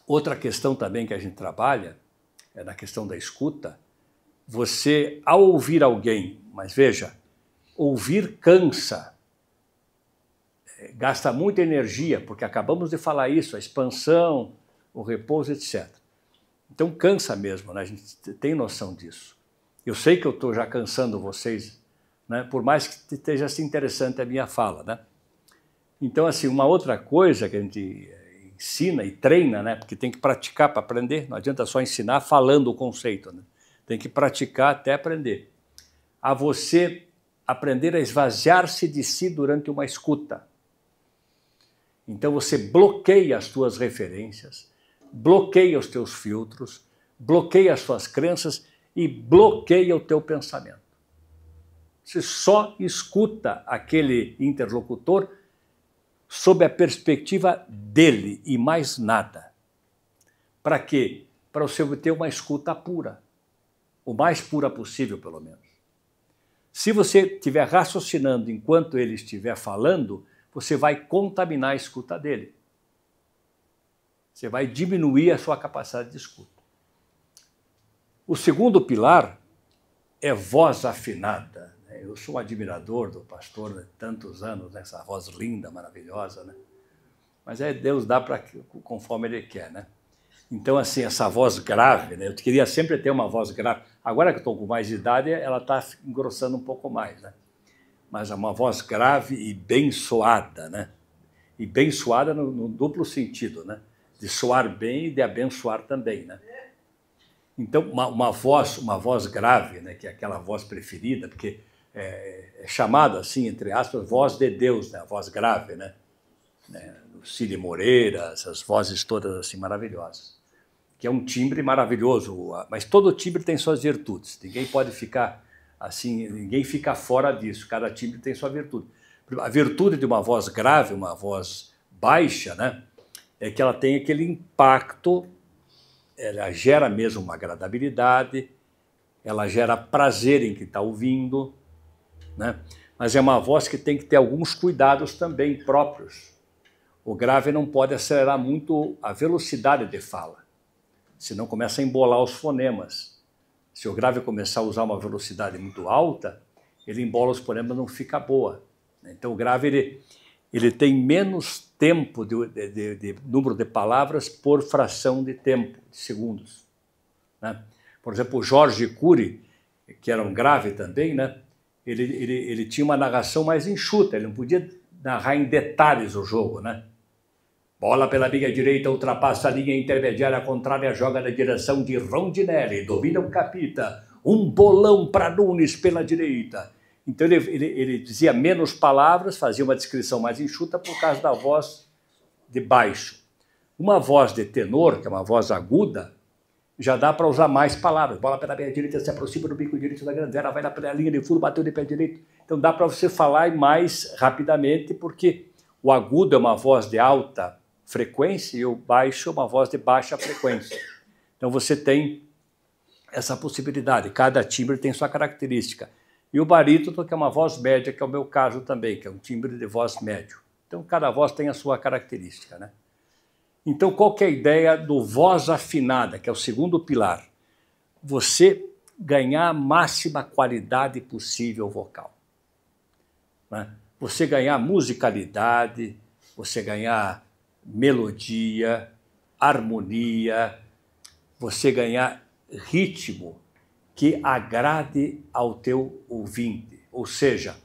Outra questão também que a gente trabalha é na questão da escuta. Você, ao ouvir alguém, mas veja, ouvir cansa, gasta muita energia, porque acabamos de falar isso, a expansão, o repouso, etc. Então cansa mesmo, né? A gente tem noção disso. Eu sei que eu estou já cansando vocês, né? Por mais que esteja assim interessante a minha fala, né? Então, assim, uma outra coisa que a gente ensina e treina, né? Porque tem que praticar para aprender, não adianta só ensinar falando o conceito, né? Tem que praticar até aprender. A você aprender a esvaziar-se de si durante uma escuta. Então você bloqueia as tuas referências, bloqueia os teus filtros, bloqueia as tuas crenças e bloqueia o teu pensamento. Você só escuta aquele interlocutor sob a perspectiva dele e mais nada. Para quê? Para você ter uma escuta pura, o mais pura possível, pelo menos. Se você estiver raciocinando enquanto ele estiver falando, você vai contaminar a escuta dele. Você vai diminuir a sua capacidade de escuta. O segundo pilar é voz afinada. Eu sou um admirador do pastor de tantos anos, essa voz linda, maravilhosa, né? Mas Deus dá conforme Ele quer, né? Então, assim, essa voz grave, né? Eu queria sempre ter uma voz grave. Agora que eu estou com mais idade, ela está engrossando um pouco mais, né? Mas é uma voz grave e bem soada, né? E bem soada no duplo sentido, né? De soar bem e de abençoar também, né? Então, uma voz grave, né? Que é aquela voz preferida, porque é chamada assim, entre aspas, voz de Deus, né? A voz grave, né? Cid Moreira, essas vozes todas assim maravilhosas. Que é um timbre maravilhoso, mas todo timbre tem suas virtudes. Ninguém pode ficar assim, ninguém fica fora disso, cada timbre tem sua virtude. A virtude de uma voz grave, uma voz baixa, né, é que ela tem aquele impacto, ela gera mesmo uma agradabilidade, ela gera prazer em quem está ouvindo, né, mas é uma voz que tem que ter alguns cuidados também próprios. O grave não pode acelerar muito a velocidade de fala, senão começa a embolar os fonemas. Se o grave começar a usar uma velocidade muito alta, ele embola os fonemas, não fica boa. Então o grave ele tem menos tempo de número de palavras por fração de tempo, de segundos, né? Por exemplo, o Jorge Cury, que era um grave também, né? Ele tinha uma narração mais enxuta, ele não podia narrar em detalhes o jogo, né? Bola pela minha direita, ultrapassa a linha intermediária contrária, joga na direção de Rondinelli, domina o Capita, um bolão para Nunes pela direita. Então ele dizia menos palavras, fazia uma descrição mais enxuta por causa da voz de baixo. Uma voz de tenor, que é uma voz aguda, já dá para usar mais palavras. Bola pela minha direita, se aproxima do bico direito da grandela, vai lá pela linha de fundo, bateu de pé direito. Então dá para você falar mais rapidamente, porque o agudo é uma voz de alta frequência e o baixo é uma voz de baixa frequência. Então você tem essa possibilidade, cada timbre tem sua característica. E o barítono, que é uma voz média, que é o meu caso também, que é um timbre de voz médio. Então cada voz tem a sua característica, né? Então qual que é a ideia do voz afinada, que é o segundo pilar? Você ganhar a máxima qualidade possível vocal, né? Você ganhar musicalidade, você ganhar melodia, harmonia, você ganhar ritmo que agrade ao teu ouvinte. Ou seja,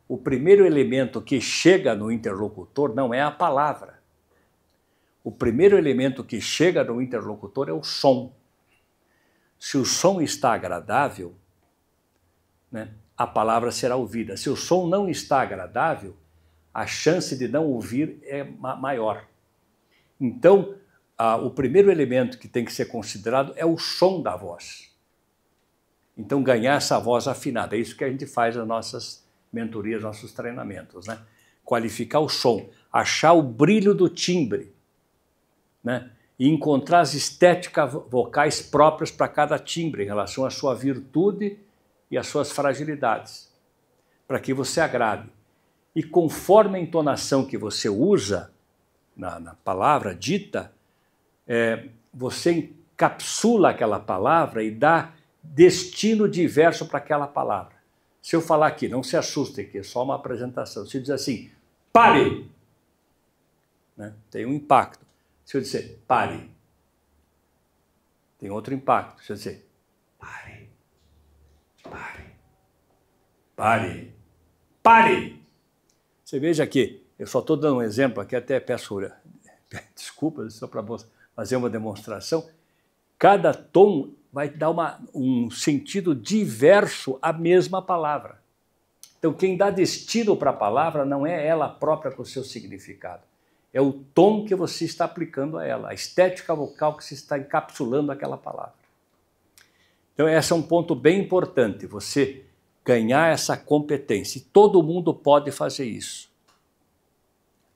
o primeiro elemento que chega no interlocutor não é a palavra. O primeiro elemento que chega no interlocutor é o som. Se o som está agradável, né, a palavra será ouvida. Se o som não está agradável, a chance de não ouvir é maior. Então, o primeiro elemento que tem que ser considerado é o som da voz. Então, ganhar essa voz afinada. É isso que a gente faz nas nossas mentorias, nossos treinamentos, né? Qualificar o som, achar o brilho do timbre, né? E encontrar as estéticas vocais próprias para cada timbre, em relação à sua virtude e às suas fragilidades, para que você agrade. E conforme a entonação que você usa, na palavra dita, você encapsula aquela palavra e dá destino diverso para aquela palavra. Se eu falar aqui, não se assustem, que é só uma apresentação. Se eu dizer assim, pare, né, tem um impacto. Se eu dizer pare, tem outro impacto. Se eu dizer pare, pare, pare, pare. Você veja aqui, eu só estou dando um exemplo aqui, até peço desculpas, só para fazer uma demonstração. Cada tom vai dar um sentido diverso à mesma palavra. Então, quem dá destino para a palavra não é ela própria com o seu significado. É o tom que você está aplicando a ela, a estética vocal que você está encapsulando aquela palavra. Então, esse é um ponto bem importante, você ganhar essa competência. E todo mundo pode fazer isso.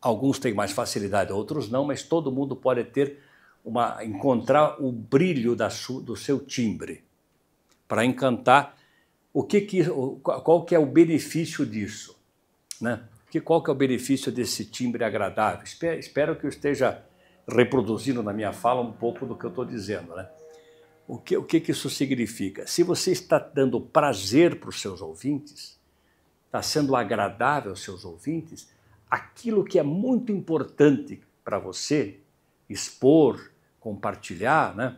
Alguns têm mais facilidade, outros não, mas todo mundo pode ter encontrar o brilho do seu timbre para encantar. Qual que é o benefício disso, né? Qual que é o benefício desse timbre agradável? Espero que eu esteja reproduzindo na minha fala um pouco do que eu estou dizendo, né? O que isso significa? Se você está dando prazer para os seus ouvintes, está sendo agradável aos seus ouvintes, aquilo que é muito importante para você expor, compartilhar, né?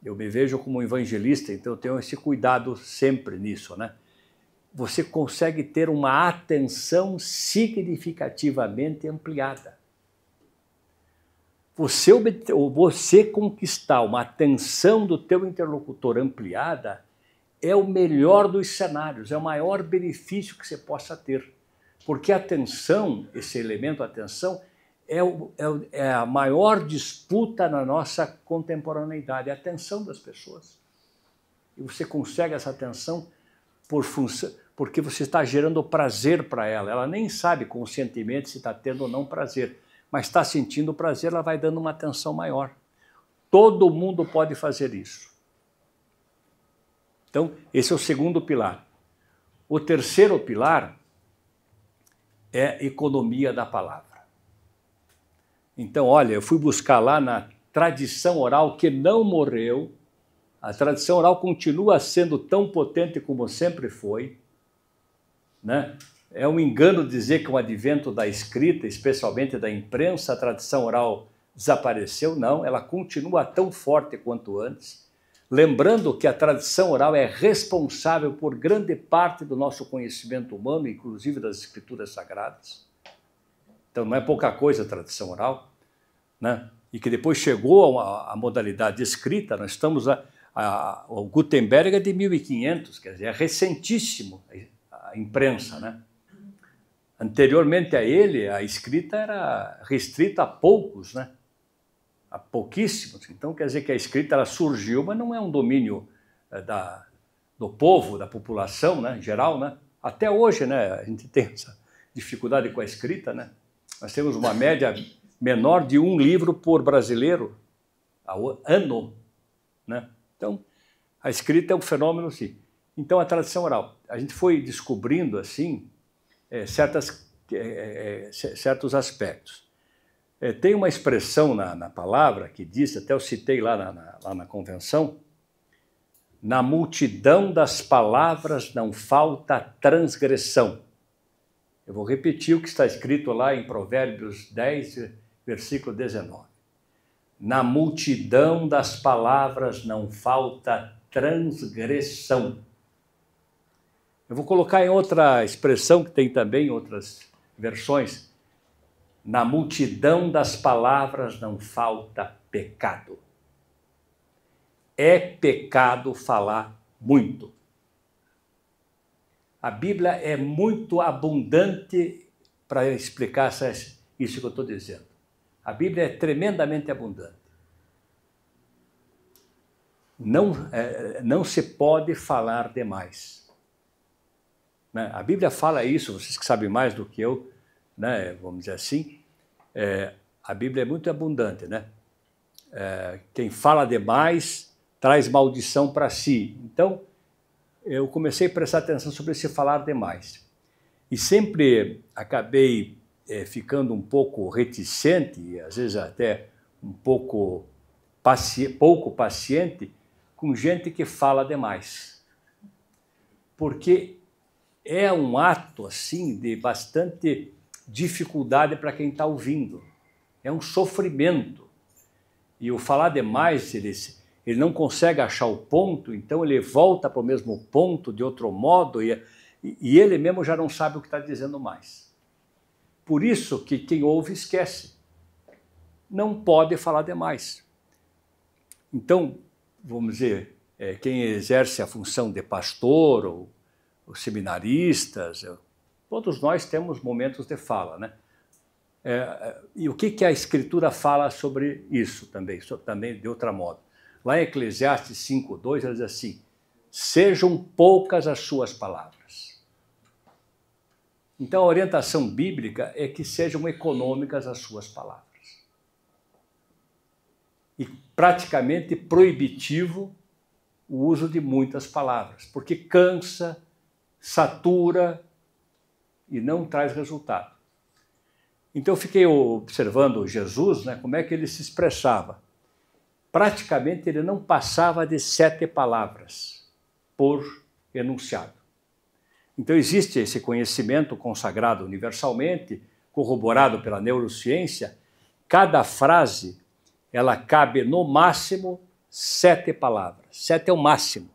Eu me vejo como um evangelista, então eu tenho esse cuidado sempre nisso, né? Você consegue ter uma atenção significativamente ampliada. Você conquistar uma atenção do teu interlocutor ampliada é o melhor dos cenários, é o maior benefício que você possa ter. Porque a atenção, esse elemento atenção, é a maior disputa na nossa contemporaneidade, é a atenção das pessoas. E você consegue essa atenção porque você está gerando prazer para ela. Ela nem sabe conscientemente se está tendo ou não prazer, mas está sentindo prazer, ela vai dando uma atenção maior. Todo mundo pode fazer isso. Então, esse é o segundo pilar. O terceiro pilar é economia da palavra. Então, olha, eu fui buscar lá na tradição oral que não morreu, a tradição oral continua sendo tão potente como sempre foi, né? É um engano dizer que com o advento da escrita, especialmente da imprensa, a tradição oral desapareceu. Não, ela continua tão forte quanto antes. Lembrando que a tradição oral é responsável por grande parte do nosso conhecimento humano, inclusive das escrituras sagradas. Então não é pouca coisa a tradição oral, né? E que depois chegou a modalidade escrita. Nós estamos o Gutenberg é de 1500, quer dizer, é recentíssimo a imprensa, né? Anteriormente a ele, a escrita era restrita a poucos, né? A pouquíssimos. Então quer dizer que a escrita ela surgiu, mas não é um domínio do povo, da população, né, em geral, né? Até hoje, né, a gente tem essa dificuldade com a escrita, né? Nós temos uma média menor de um livro por brasileiro ao ano, né? Então, a escrita é um fenômeno, sim. Então, a tradição oral. A gente foi descobrindo, assim, certos aspectos. Tem uma expressão na palavra que diz, até eu citei lá na convenção, na multidão das palavras não falta transgressão. Eu vou repetir o que está escrito lá em Provérbios 10, versículo 19. Na multidão das palavras não falta transgressão. Eu vou colocar em outra expressão, que tem também outras versões. Na multidão das palavras não falta pecado. É pecado falar muito. A Bíblia é muito abundante para explicar isso que eu estou dizendo. A Bíblia é tremendamente abundante. Não se pode falar demais. Né? A Bíblia fala isso, vocês que sabem mais do que eu, né? Vamos dizer assim, a Bíblia é muito abundante, né? Quem fala demais traz maldição para si. Então, eu comecei a prestar atenção sobre esse falar demais. E sempre acabei ficando um pouco reticente, às vezes até um pouco pouco paciente com gente que fala demais. Porque é um ato assim de bastante dificuldade para quem está ouvindo. É um sofrimento. E o falar demais, ele não consegue achar o ponto, então ele volta para o mesmo ponto de outro modo e ele mesmo já não sabe o que está dizendo mais. Por isso que quem ouve esquece. Não pode falar demais. Então, vamos dizer, quem exerce a função de pastor ou os seminaristas, todos nós temos momentos de fala, né? E o que a Escritura fala sobre isso também de outro modo? Lá em Eclesiastes 5:2, ela diz assim, sejam poucas as suas palavras. Então a orientação bíblica é que sejam econômicas as suas palavras. E praticamente proibitivo o uso de muitas palavras, porque cansa, satura e não traz resultado. Então eu fiquei observando Jesus, né, como é que ele se expressava. Praticamente ele não passava de 7 palavras por enunciado. Então existe esse conhecimento consagrado universalmente, corroborado pela neurociência, cada frase ela cabe no máximo 7 palavras. 7 é o máximo.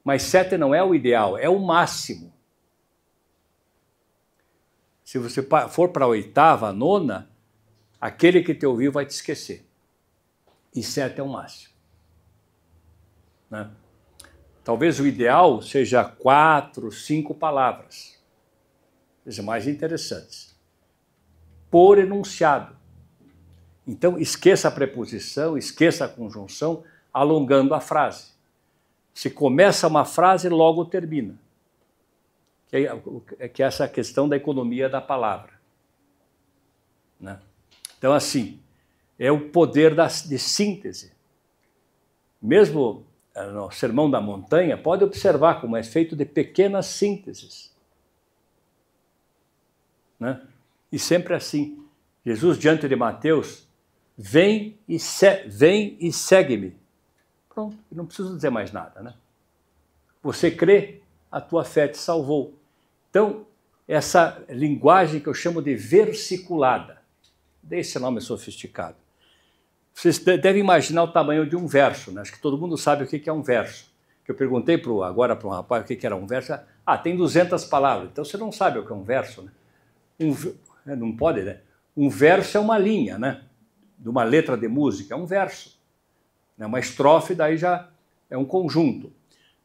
Mas 7 não é o ideal, é o máximo. Se você for para a 8ª, a 9ª, aquele que te ouviu vai te esquecer. E 7 é o máximo. Né? Talvez o ideal seja 4, 5 palavras. Sejam mais interessantes. Por enunciado. Então, esqueça a preposição, esqueça a conjunção, alongando a frase. Se começa uma frase, logo termina. Que é essa questão da economia da palavra. Né? Então, assim, é o poder de síntese. Mesmo no Sermão da Montanha, pode observar como é feito de pequenas sínteses. Né? E sempre assim. Jesus, diante de Mateus, vem e segue-me. Pronto, não preciso dizer mais nada. Né? Você crê, a tua fé te salvou. Então, essa linguagem que eu chamo de versiculada, desse nome sofisticado. Vocês devem imaginar o tamanho de um verso, né? Acho que todo mundo sabe o que é um verso. Que eu perguntei agora para um rapaz o que era um verso. Tem 200 palavras. Então você não sabe o que é um verso, né? Não pode, né? Um verso é uma linha, né? De uma letra de música, é um verso. Uma estrofe, daí já é um conjunto.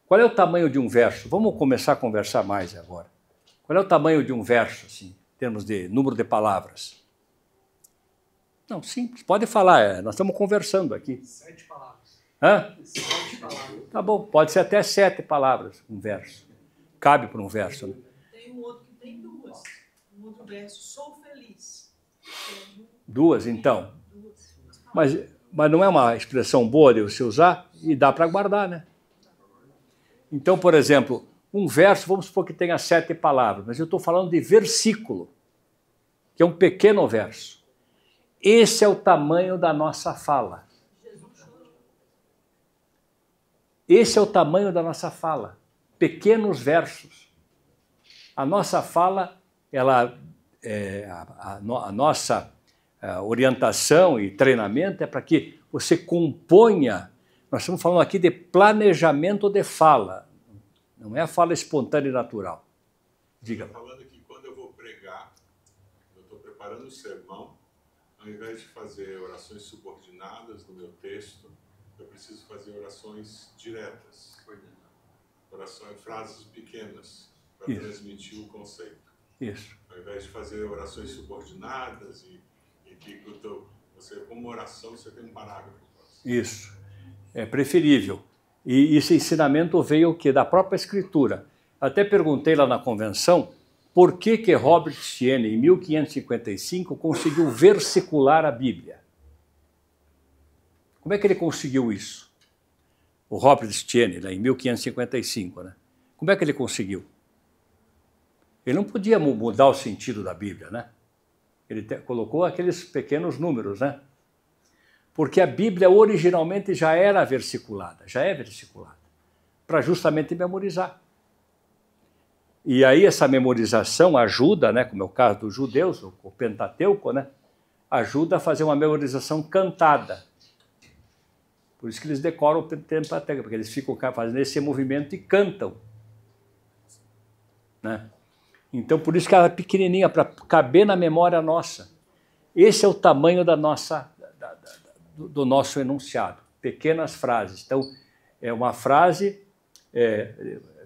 Qual é o tamanho de um verso? Vamos começar a conversar mais agora. Qual é o tamanho de um verso, assim, em termos de número de palavras? Não, simples, pode falar, nós estamos conversando aqui. 7 palavras. Hã? 7 palavras. Tá bom, pode ser até 7 palavras, um verso. Cabe para um verso. Né? Tem um outro que tem 2. Um outro verso, sou feliz. 2, então. 2. Mas não é uma expressão boa de você usar? E dá para guardar, né? Então, por exemplo, um verso, vamos supor que tenha 7 palavras, mas eu estou falando de versículo, que é um pequeno verso. Esse é o tamanho da nossa fala. Esse é o tamanho da nossa fala. Pequenos versos. A nossa fala, a nossa orientação e treinamento é para que você componha. Nós estamos falando aqui de planejamento de fala. Não é a fala espontânea e natural. Diga. Estou falando que quando eu vou pregar, eu estou preparando o sermão, ao invés de fazer orações subordinadas no meu texto, eu preciso fazer orações diretas. Orações, frases pequenas, para transmitir o conceito. Isso. Ao invés de fazer orações subordinadas e que você, como oração, você tem um parágrafo. Isso. É preferível. E esse ensinamento veio o quê? Da própria Escritura. Até perguntei lá na convenção por que Robert Estienne, em 1555, conseguiu versicular a Bíblia. Como é que ele conseguiu isso? O Robert Estienne, lá em 1555, né? Como é que ele conseguiu? Ele não podia mudar o sentido da Bíblia, né? Ele colocou aqueles pequenos números, né? Porque a Bíblia originalmente já era versiculada, já é versiculada, para justamente memorizar. E aí essa memorização ajuda, né, como é o caso dos judeus, o Pentateuco, né, ajuda a fazer uma memorização cantada. Por isso que eles decoram o Pentateuco, porque eles ficam fazendo esse movimento e cantam. Né? Então, por isso que ela é pequenininha, para caber na memória nossa. Esse é o tamanho da nossa, do nosso enunciado. Pequenas frases. Então, é uma frase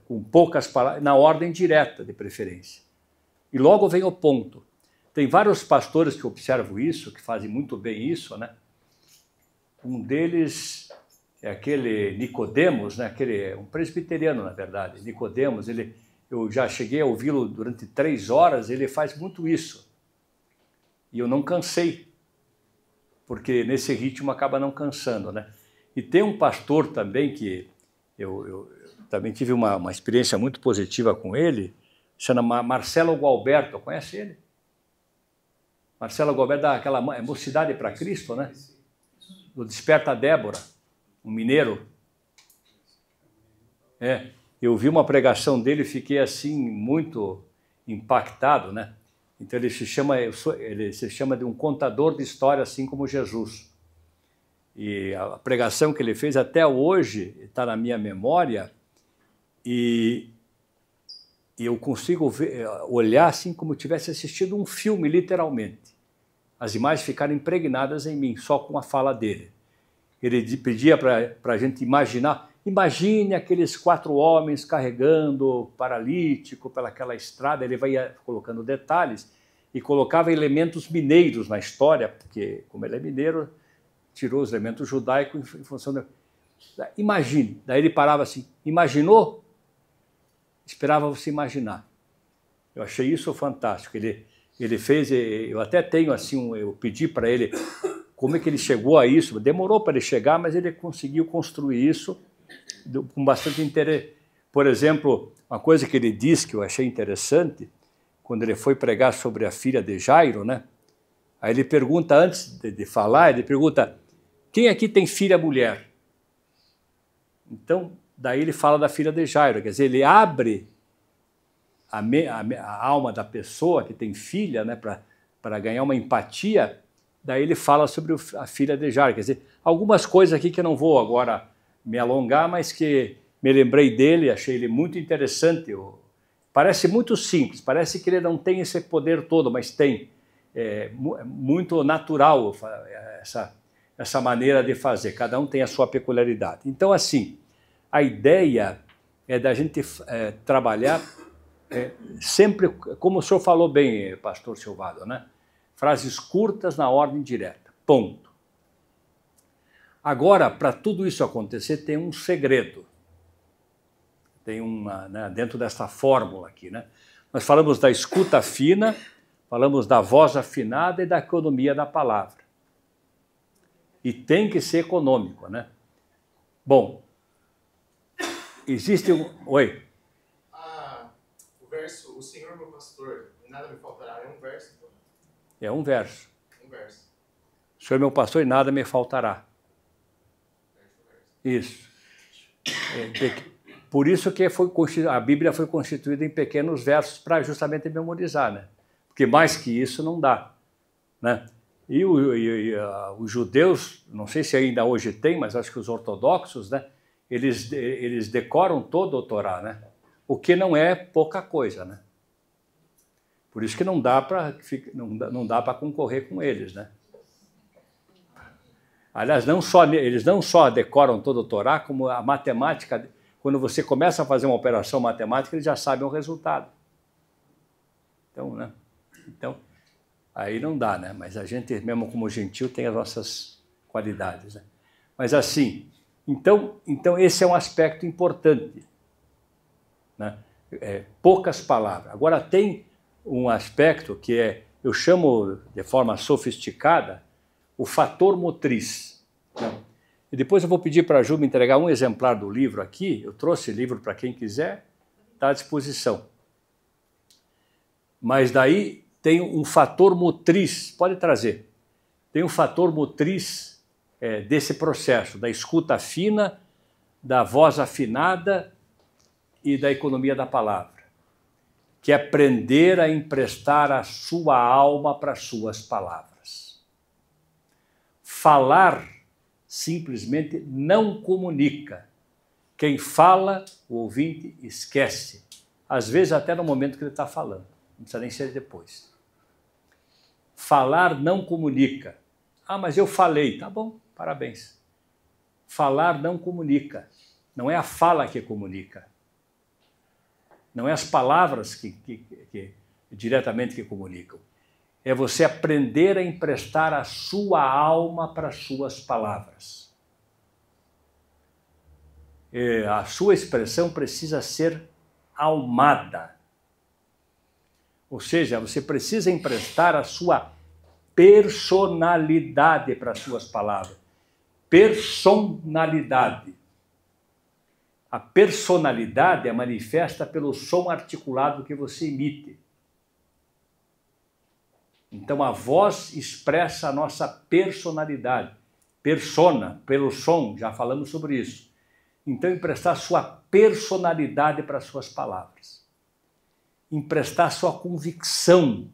com poucas palavras, na ordem direta, de preferência. E logo vem o ponto. Tem vários pastores que observam isso, que fazem muito bem isso, né? Um deles é aquele Nicodemos, né? Um presbiteriano, na verdade. Nicodemos, eu já cheguei a ouvi-lo durante 3 horas, ele faz muito isso. E eu não cansei, porque nesse ritmo acaba não cansando, né? E tem um pastor também que eu também tive uma experiência muito positiva com ele, chama Marcelo Gualberto, conhece ele? Marcelo Gualberto, daquela Mocidade para Cristo, né? Do Desperta Débora, um mineiro. Eu vi uma pregação dele e fiquei assim muito impactado, né? Então ele se chama de um contador de história, assim como Jesus. E a pregação que ele fez até hoje está na minha memória e eu consigo olhar assim como se tivesse assistido um filme, literalmente. As imagens ficaram impregnadas em mim, só com a fala dele. Ele pedia para a gente imaginar, imagine aqueles 4 homens carregando o paralítico pelaquela estrada, ele vai colocando detalhes e colocava elementos mineiros na história, porque como ele é mineiro, tirou os elementos judaicos em função da... Imagine, daí ele parava assim, imaginou? Esperava você imaginar. Eu achei isso fantástico. Ele fez, eu até tenho assim, eu pedi para ele como é que ele chegou a isso. Demorou para ele chegar, mas ele conseguiu construir isso com bastante interesse. Por exemplo, uma coisa que ele disse que eu achei interessante, quando ele foi pregar sobre a filha de Jairo, né? Aí ele pergunta, antes de falar, ele pergunta, quem aqui tem filha mulher? Então, daí ele fala da filha de Jairo, quer dizer, ele abre a alma da pessoa que tem filha, né, para ganhar uma empatia, daí ele fala sobre a filha de Jairo, quer dizer, algumas coisas aqui que eu não vou agora me alongar, mas que me lembrei dele, achei ele muito interessante. Parece muito simples, parece que ele não tem esse poder todo, mas tem. É muito natural essa maneira de fazer, cada um tem a sua peculiaridade. Então, assim, a ideia é da gente trabalhar sempre, como o senhor falou bem, pastor Silvado, né? Frases curtas na ordem direta, ponto. Agora, para tudo isso acontecer, tem um segredo. Tem né, dentro dessa fórmula aqui, né? Nós falamos da escuta fina, falamos da voz afinada e da economia da palavra. E tem que ser econômico, né? Bom, existe um... Oi? O verso, o Senhor meu pastor, e nada me faltará, é um verso? Então? É um verso. Um verso. O Senhor meu pastor e nada me faltará. Isso. Por isso que a Bíblia foi constituída em pequenos versos para justamente memorizar, né? Porque mais que isso não dá, né? E os judeus, não sei se ainda hoje tem, mas acho que os ortodoxos, né? Eles decoram todo o Torá, né? O que não é pouca coisa, né? Por isso que não dá para concorrer com eles, né? Aliás, eles não só decoram todo o Torá, como a matemática, quando você começa a fazer uma operação matemática, eles já sabem o resultado. Então, né? Então, aí não dá, né? Mas a gente, mesmo como gentil, tem as nossas qualidades, né? Mas assim, então esse é um aspecto importante, né? Poucas palavras. Agora tem um aspecto que eu chamo de forma sofisticada, o fator motriz, né? E depois eu vou pedir para a Ju me entregar um exemplar do livro aqui, eu trouxe livro para quem quiser, está à disposição. Mas daí tem um fator motriz, pode trazer, tem um fator motriz desse processo, da escuta fina, da voz afinada e da economia da palavra, que é aprender a emprestar a sua alma para as suas palavras. Falar simplesmente não comunica. Quem fala, o ouvinte esquece. Às vezes até no momento que ele está falando. Não precisa nem ser depois. Falar não comunica. Ah, mas eu falei. Tá bom, parabéns. Falar não comunica. Não é a fala que comunica. Não é as palavras que diretamente que comunicam. É você aprender a emprestar a sua alma para as suas palavras. A sua expressão precisa ser almada. Ou seja, você precisa emprestar a sua personalidade para as suas palavras. Personalidade. A personalidade é manifesta pelo som articulado que você emite. Então a voz expressa a nossa personalidade. Persona, pelo som, já falamos sobre isso. Então emprestar sua personalidade para as suas palavras. Emprestar sua convicção,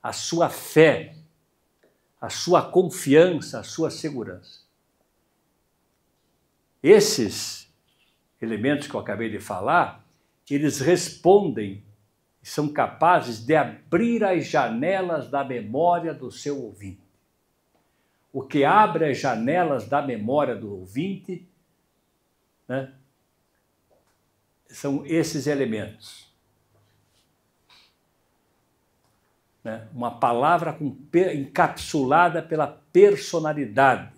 a sua fé, a sua confiança, a sua segurança. Esses elementos que eu acabei de falar, eles respondem e são capazes de abrir as janelas da memória do seu ouvinte. O que abre as janelas da memória do ouvinte, né, são esses elementos. Né? Uma palavra encapsulada pela personalidade,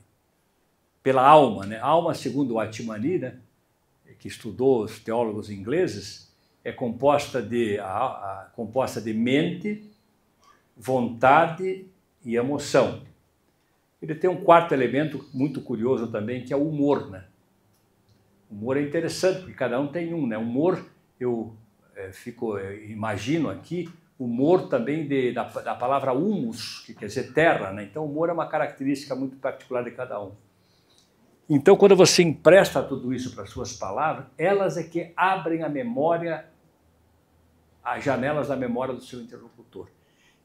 pela alma. Né? A alma, segundo o Atmani, né, que estudou os teólogos ingleses, é composta de mente, vontade e emoção. Ele tem um quarto elemento muito curioso também, que é o humor. Né? O humor é interessante, porque cada um tem um. Né? Humor, eu imagino aqui, humor também da palavra humus, que quer dizer terra. Né? Então, humor é uma característica muito particular de cada um. Então, quando você empresta tudo isso para as suas palavras, elas é que abrem a memória, as janelas da memória do seu interlocutor.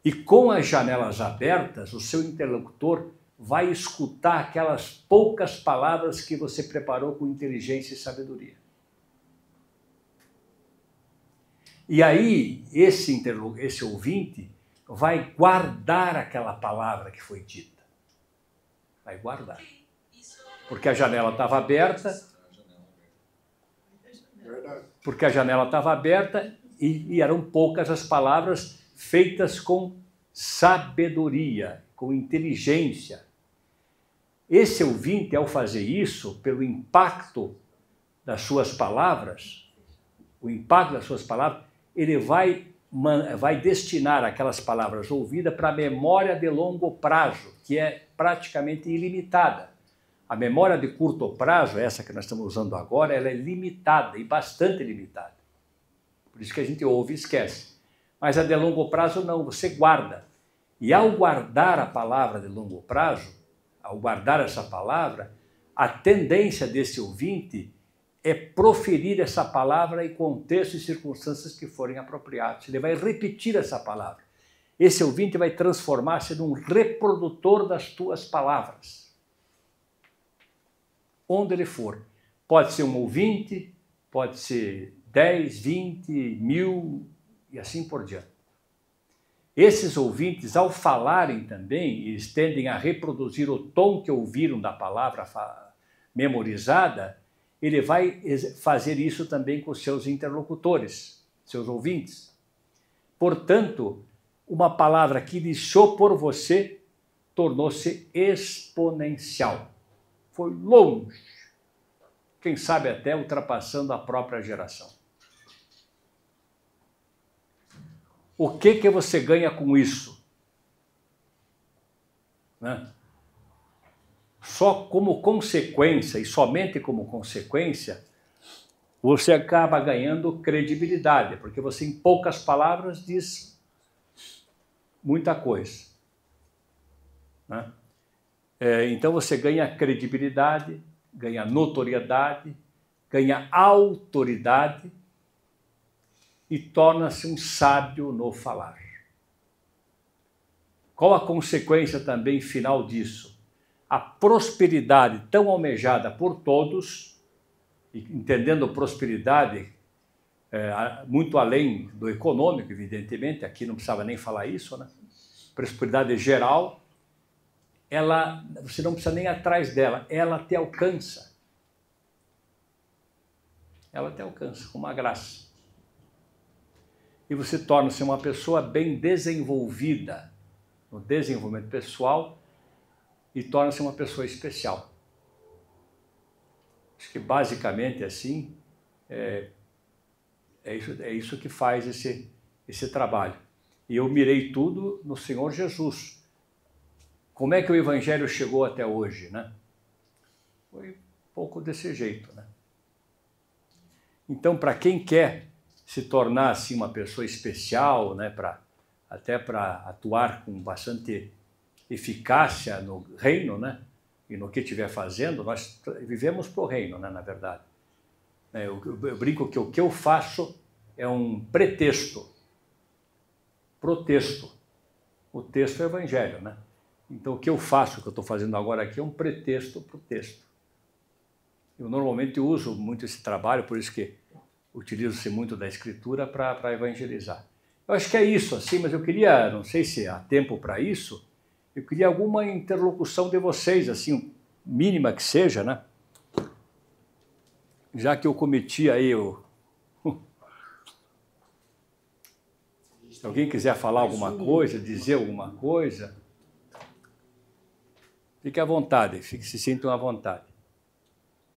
E com as janelas abertas, o seu interlocutor vai escutar aquelas poucas palavras que você preparou com inteligência e sabedoria. E aí, esse ouvinte vai guardar aquela palavra que foi dita. Vai guardar. Porque a janela estava aberta. Porque a janela estava aberta e eram poucas as palavras feitas com sabedoria, com inteligência. Esse ouvinte, ao fazer isso, pelo impacto das suas palavras, ele vai destinar aquelas palavras ouvidas para a memória de longo prazo, que é praticamente ilimitada. A memória de curto prazo, essa que nós estamos usando agora, ela é limitada e bastante limitada. Por isso que a gente ouve e esquece. Mas a de longo prazo não, você guarda. E ao guardar a palavra de longo prazo, ao guardar essa palavra, a tendência desse ouvinte é proferir essa palavra em contextos e circunstâncias que forem apropriados. Ele vai repetir essa palavra. Esse ouvinte vai transformar-se num reprodutor das tuas palavras. Onde ele for. Pode ser um ouvinte, pode ser 10, 20, 1000 e assim por diante. Esses ouvintes, ao falarem também, eles tendem a reproduzir o tom que ouviram da palavra memorizada, ele vai fazer isso também com seus interlocutores, seus ouvintes. Portanto, uma palavra que iniciou por você tornou-se exponencial. Foi longe, quem sabe até ultrapassando a própria geração. O que você ganha com isso? Né? Só como consequência, e somente como consequência, você acaba ganhando credibilidade, porque você, em poucas palavras, diz muita coisa. Né? Então você ganha credibilidade, ganha notoriedade, ganha autoridade e torna-se um sábio no falar. Qual a consequência também final disso? A prosperidade tão almejada por todos, entendendo prosperidade muito além do econômico, evidentemente, aqui não precisava nem falar isso, né? Prosperidade geral, você não precisa nem ir atrás dela, ela te alcança. Ela te alcança com uma graça. E você torna-se uma pessoa bem desenvolvida no desenvolvimento pessoal e torna-se uma pessoa especial. Acho que basicamente assim é isso que faz esse trabalho. E eu mirei tudo no Senhor Jesus. Como é que o Evangelho chegou até hoje, né? Foi um pouco desse jeito, né? Então, para quem quer se tornar assim uma pessoa especial, né, até para atuar com bastante eficácia no reino, né, e no que estiver fazendo, nós vivemos para o reino, né, na verdade. Eu brinco que o que eu faço é um pretexto pro texto. O texto é o Evangelho, né? Então, o que eu faço, o que eu estou fazendo agora aqui, é um pretexto para o texto. Eu normalmente uso muito esse trabalho, por isso que utilizo-se muito da Escritura para evangelizar. Eu acho que é isso, assim, mas eu queria, não sei se há tempo para isso, eu queria alguma interlocução de vocês, assim, mínima que seja, né? Já que eu cometi aí Se alguém quiser falar alguma coisa, dizer alguma coisa, fique à vontade, se sintam à vontade.